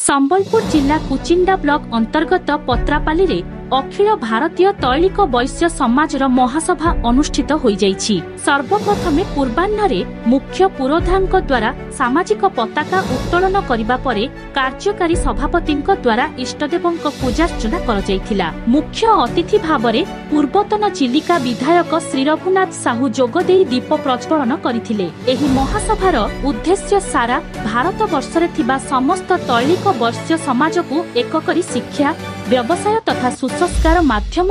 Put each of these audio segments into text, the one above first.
संबलपुर जिला कुचिंडा ब्लॉक अंतर्गत पत्रापाली रे अखिल भारतीय तैलिक वैश्य समाज महासभा अनुष्ठित हो जाइछि। सर्वप्रथमे पूर्वाह्न मुख्य पुरोधांक द्वारा सामाजिक पताका उत्तोलन करिबा परे कार्यकारी सभापति द्वारा इष्टदेवों पूजार्चना कर जाइथिला। मुख्य अतिथि भावरे पूर्वतन चिलिका विधायक श्री रघुनाथ साहू जोगदेई दीप प्रज्वलन करथिले। एही महासभार उद्देश्य सारा भारत वर्षरे थिबा समस्त तैलिक वैश्य समाज को एक करी शिक्षा व्यवसाय तथा सुसंस्कार माध्यम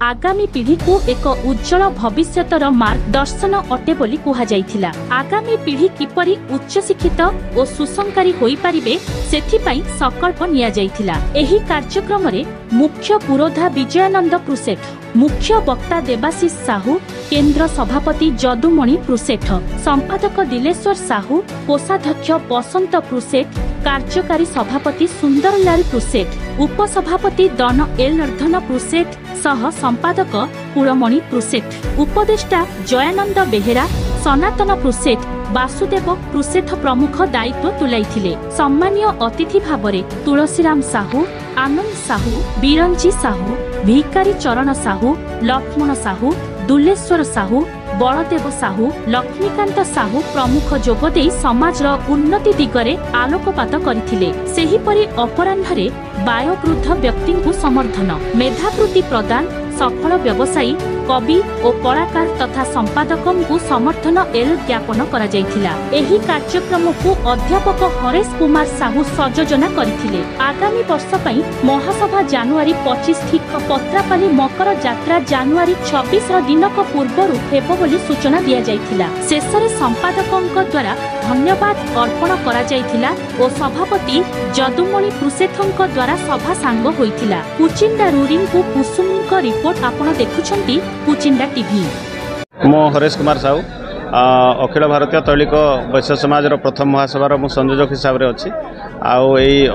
आगामी पीढ़ी को एक उज्जवल भविष्यतर मार्गदर्शन अटे बोली कहा जाइथिला। आगामी पीढ़ी किपरि उच्च शिक्षित और सुसंस्कारी होई परिबे सेथिपई संकल्प निया जाइथिला। एही कार्यक्रम रे मुख्य पुरोधा विजयानंद प्रुसेठ, मुख्य वक्ता देवाशीष साहू, केंद्र सभापति जदुमणि प्रुसेठ, संपादक दिलेश्वर साहू, कोषाध्यक्ष बसंत प्रुसेठ, कार्यकारी सभापति सुंदरलाल प्रुसेठ, उपसभापति दन एल निर्धन प्रुसेठ सह संपादक कुलमणि प्रुसेठ, उपदेष्टा जयानंद बेहेरा, सनातन प्रुसेठ, वासुदेव प्रुसेठ प्रमुख दायित्व तुलाइथिले। सम्मानीय अतिथि भावरे तुलसीराम साहू, आनंद साहू, बीरंजी साहू, भिकारी चरण साहू, लक्ष्मण साहू, दुलेश्वर साहू, बलदेव साहू, लक्ष्मीकांत साहू प्रमुख जोगदेई समाजर उन्नति दिगरे आलोकपात करथिले। सेहीपरि अपराह्नरे बायोवृद्ध व्यक्ति समर्थन, मेधावृत्ति प्रदान, सफल व्यवसायी, कवि और कलाकार तथा संपादकों को समर्थन एल ज्ञापन करा जाइथिला। एही कार्यक्रम को अध्यापक हरेश कुमार साहू संयोजना करथिले। आगामी वर्ष पई महासभा जनवरी 25 ठीक पत्रापाली मकर यात्रा जनवरी 26 दिनक पूर्वरु हेबो बोली सूचना दिया जाइथिला। शेषरे संपादकों द्वारा धन्यवाद अर्पण करा जाइथिला और सभापति जदुमणि प्रुसेठଙ୍କ द्वारा सभा सांग होइथिला। कुचिंडा रूरिंग को कुसुमଙ୍କ रिपोर्ट आपण देखुछंती कुचिंडा टीवी। मो हरेश कुमार साहू अखिल भारतीय तैलिक वैश्य समाज प्रथम महासभार मु संयोजक हिसाब से अच्छी।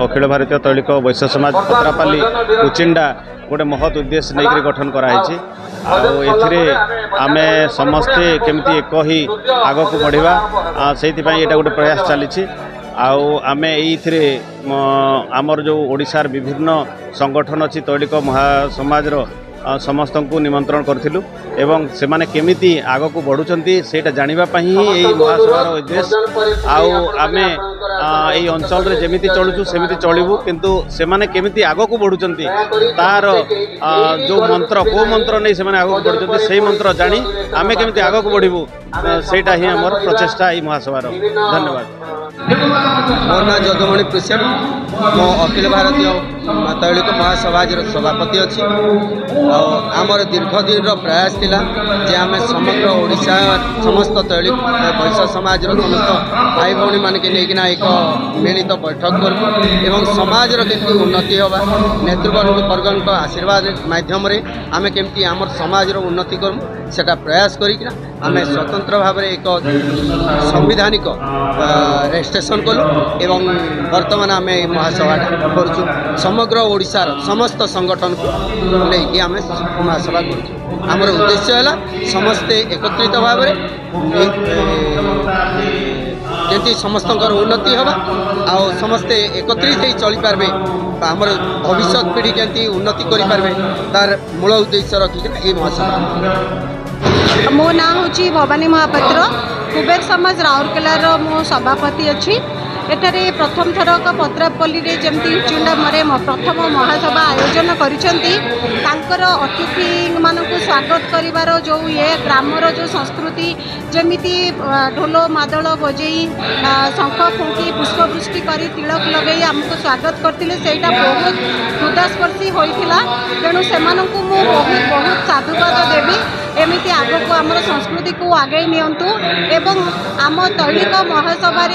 अखिल भारतीय तैलिक वैश्य समाज पत्रापाली कुचिंडा गोटे महत उद्देश्य नहीं गठन कराई। आमे समस्ते केमती एक ही आग को बढ़ा से गोटे प्रयास चली। आमे आमर जो ओडिशार विभिन्न संगठन अच्छी तैलिक महासमाज समस्त को निमंत्रण करूँ एवं से माने केमिति आग को बढ़ुंट से जानापी ही महासभार उद्देश्य। आमे यही अंचल रे जेमिति चलुचु सेमिति चलू किंतु से माने केमिति आग को बढ़ुंट तार जो मंत्र को मंत्र नहीं से माने आग को बढ़ुंट से मंत्र जानी आमे केमिति आग को बढ़ू सेटा ही आमर प्रचेष्टा यही महासभार। धन्यवाद। मोर ना जदुमणि प्रुसेठ, मो अखिल भारतीय तैलिक महासभार सभापति अच्छी। आमर दीर्घ दिन प्रयास थिला जे आम समग्र ओडिशा समस्त तैलिक वैश्य समाज समस्त भाई भौणी मान के लेकिन एक मिलित बैठक करूँ समाज केमती उन्नति होगा नेतृवर्ग आशीर्वाद माध्यम आम केमती आम समाज उन्नति करूँ सेटा प्रयास करिकिना आमे स्वतंत्र भाव में एक संविधानिक रजिस्ट्रेशन कलु एवं वर्तमान आम महासभा करुचु समग्र ओडिशार समस्त संगठन को लेकिन आम महासभा करुचु। आमर उद्देश्य है समस्ते एकत्रित भाव जमी समस्त उन्नति होगा आ समस्ते एकत्रित ही चली पारे आमर भविष्य पीढ़ी केमती उन्नति करें तार मूल उद्देश्य रखिक ये महासभा। मो ना हूँ भवानी महापात्र, कुबेर समाज राउरकेलार मो सभापति अच्छी। एठारे प्रथम थरक पत्रापल्ली रे जमती कुचिंडा मरे प्रथम महासभा आयोजन करिसेंती। तांकर अतिथि मानक स्वागत करिवार जो ये ग्रामर जो संस्कृति जमिति ढोल मादल बजेई शंख फुंकी पुष्पवृष्टि करी तिलक लगेई आमको स्वागत करथिले सेटा बहुत हृदयस्पर्शी होइथिला। तेणु सेमानंकु मु बहुत साधुवाद देवी एमिति आगको आमर संस्कृति को आगे नियंतु एवं आम तैलिक महासभा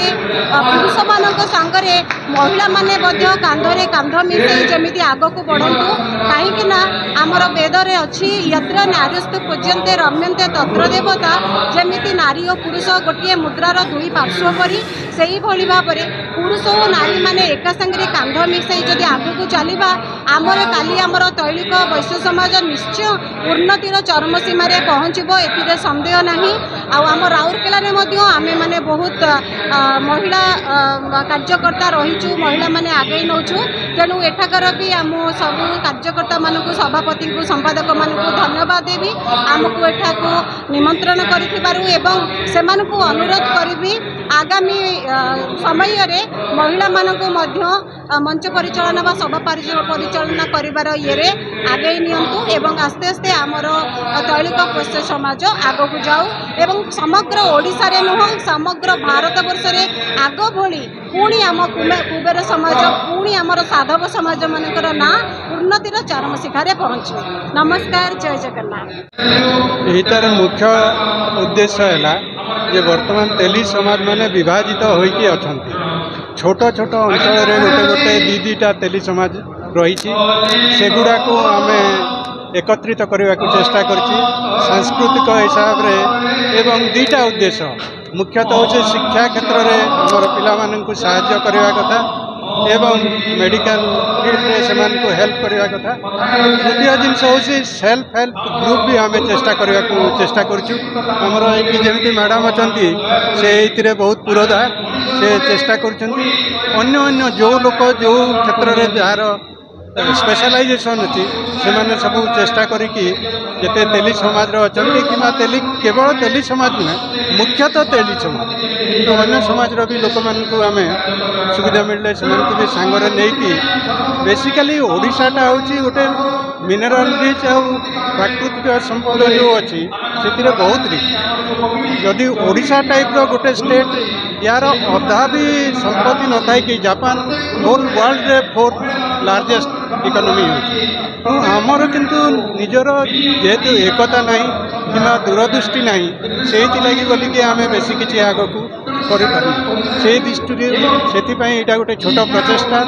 पुरुष मानक सांगरे महिला माने बध्य कांधरे कांध मिसई जमिति आगको बढ़ंतु कहीं आमर वेदरे अच्छी यत्र नार्यस्तु पूज्यन्ते रम्यन्ते तत्र देवता जमिति नारी और पुरुष गोटे मुद्रार दुई पार्श्व परी से भाव में पुरुष और नारी माने एका संगे कांध मिसई जदि आगको चलवा आमर काली आमर तैलिक वैश्य समाज निश्चय उन्नतिर चरम सीमा सीमारे पहुँचब ए सन्देह नहीं। आम राउरकेला आमे माने बहुत महिला कार्यकर्ता रहीचु, महिला माने आगे नौचु। तेणु एठाकर भी आम सब कार्यकर्ता मानक सभापति को संपादक मानक धन्यवाद देवी आमको एठाकू निमंत्रण करिथिबारु एवं सेमानकू अनुरोध करिबी आगामी समय रे महिला मानकू मध्य मंच परिचालना व सभा परिचालना करिबार ये आगे नियंतु एवं आस्ते आस्ते आमर तैलिक वैश्य समाज आगो को जाऊ एवं समग्र ओडिशा रे नुह समग्र भारत वर्ष रे आगो भली पुणी आम कुबेर समाज पुणी आमर साधव समाज मानकर ना उन्नतिर चरम शिखर पहुँचू। नमस्कार, जय जगन्नाथ। एटार मुख्य उद्देश्य है जे वर्तमान तेली समाज माने विभाजित होइकी अछंती। छोट छोट अंचल रे गोटे गोटे दीटा तेली समाज रही सेगुड़ा को आमे एकत्रित करने को चेष्टा करछि सांस्कृतिक हिसाब रे एवं दीटा उद्देश्य मुख्यतः होचे शिक्षा क्षेत्र रे हमर पिला मानन को सहाय्य करवा कथा एवं मेडिकल फील्ड रे सेमान को हेल्प करवा कथा। तृतीय जिनस होची सेल्फ हेल्प ग्रुप भी आमे चेष्टा करवा को चेष्टा करछु। हमर एठी जेमिति मैडम अछंती से एथिरे बहुत पुरोधा से चेष्टा करछंती। अन्य अन्य जो लोक जो क्षेत्र रे जार स्पेशलाइजेशन अच्छी से मैंने सब चेष्टा करी जिते तेली समाज अच्छा कि तेली केवल तेली समाज नुहे मुख्यतः तेली समाज तो अन्य समाज भी लोक मान आम सुविधा मिलले से भी सांगरे नहीं कि बेसिकली ओडिशाटा हूँ गोटे मिनराल रिच आ प्राकृतिक संपद जो अच्छी से बहुत रिच जदि ओडिशा टाइप गोटे स्टेट यार अधा भी संपत्ति न था कि जापान होल वर्ल्ड रे 4th लार्जेस्ट इकोनॉमी हो आमर किंतु निजर जेहेतु एकता नहीं कि दूरदृष्टि नहीं से लगी बोलिकी आम बेसी किसी आग को से दृष्टि से यहाँ गोटे छोट प्रचेषा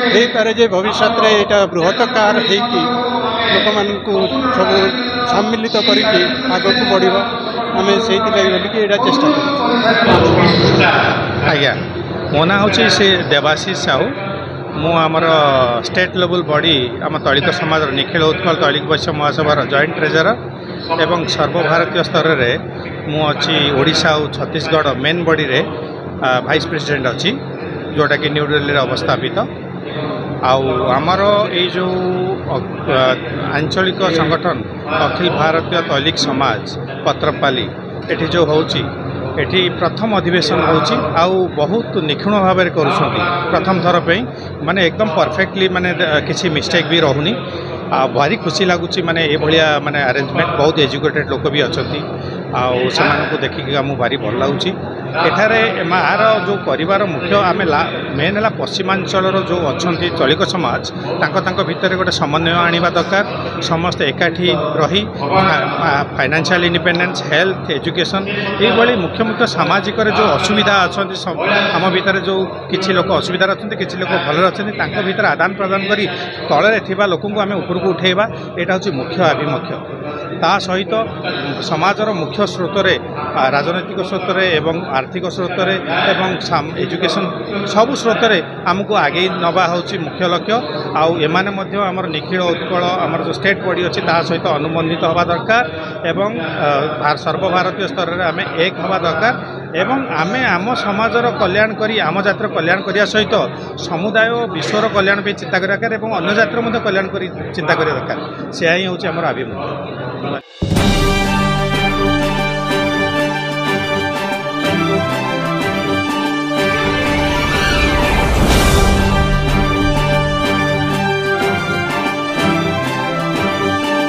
हो पारे जे भविष्य में यहाँ बृहत कार हो लोक मान सब सम्मिलित करके आग को बढ़ आम से बोलिकी यहाँ चेष्टा कर। आज्ञा मो ना हूँ से देवाशीष साहू मु आमर स्टेट लेवल बॉडी आम तैलिक समाज निखिल उत्कल तैलिक वैश्य महासभार जॉइंट ट्रेजरर एवं सर्वभारतीय स्तर में मु अच्छी ओडिशा और छत्तीसगढ़ मेन बॉडी रे वाइस प्रेसिडेंट अच्छी जोटा कि न्यू दिल्ली अवस्थापित आमर ये जो आंचलिक संगठन अखिल भारतीय तैलिक समाज पत्रपाली एठी जो होची एठी प्रथम अधिवेशन होची आउ बहुत निखुण भाव में करुछंती प्रथम थर पे माने एकदम परफेक्टली माने किसी मिस्टेक भी रहूनी भारी खुशी लगुच माने ये भाया माने अरेंजमेंट बहुत एजुकेटेड लोक भी अच्छा को देखिक आमको भारी भल लगुच एठारे मार जो कर मुख्य आम मेन है पश्चिमांचल जो अच्छा तैलिक समाज भितर गोटे समन्वय आनिबा दरकार समस्त एकाठी रही फाइनेंशियल इंडिपेंडेंस हेल्थ एजुकेशन ये मुख्य मुख्य सामाजिक जो असुविधा अच्छा आम भितर जो किसी लोक असुविधा अच्छा किसी लोक भल अच्छा भितर आदान प्रदान कर तले लोक आम उपरको उठेबा यहाँ हूँ मुख्य आभिमुख्य ता सहित समाजर मुख्य स्रोत राजनैतिक स्रोत एवं आर्थिक स्रोत एवं एजुकेशन सबु स्रोत आमको आगे नवा हूँ मुख्य लक्ष्य आने आमर निखिल उत्कल आमर जो स्टेट बॉडी अच्छी ता सहित अनुबंधित हवा दरकार एवं सर्वभारतीय स्तर में आम एक हवा दरकार एवं आमे आम समाजर कल्याण करी आम जातिर कल्याण करिया सहित समुदाय विश्वर कल्याण पे चिंता करिया दरकार एवं अन्य जातिर कल्याण करी चिंता करिया दरकार से ही हूँ आमर आभिमुख्य।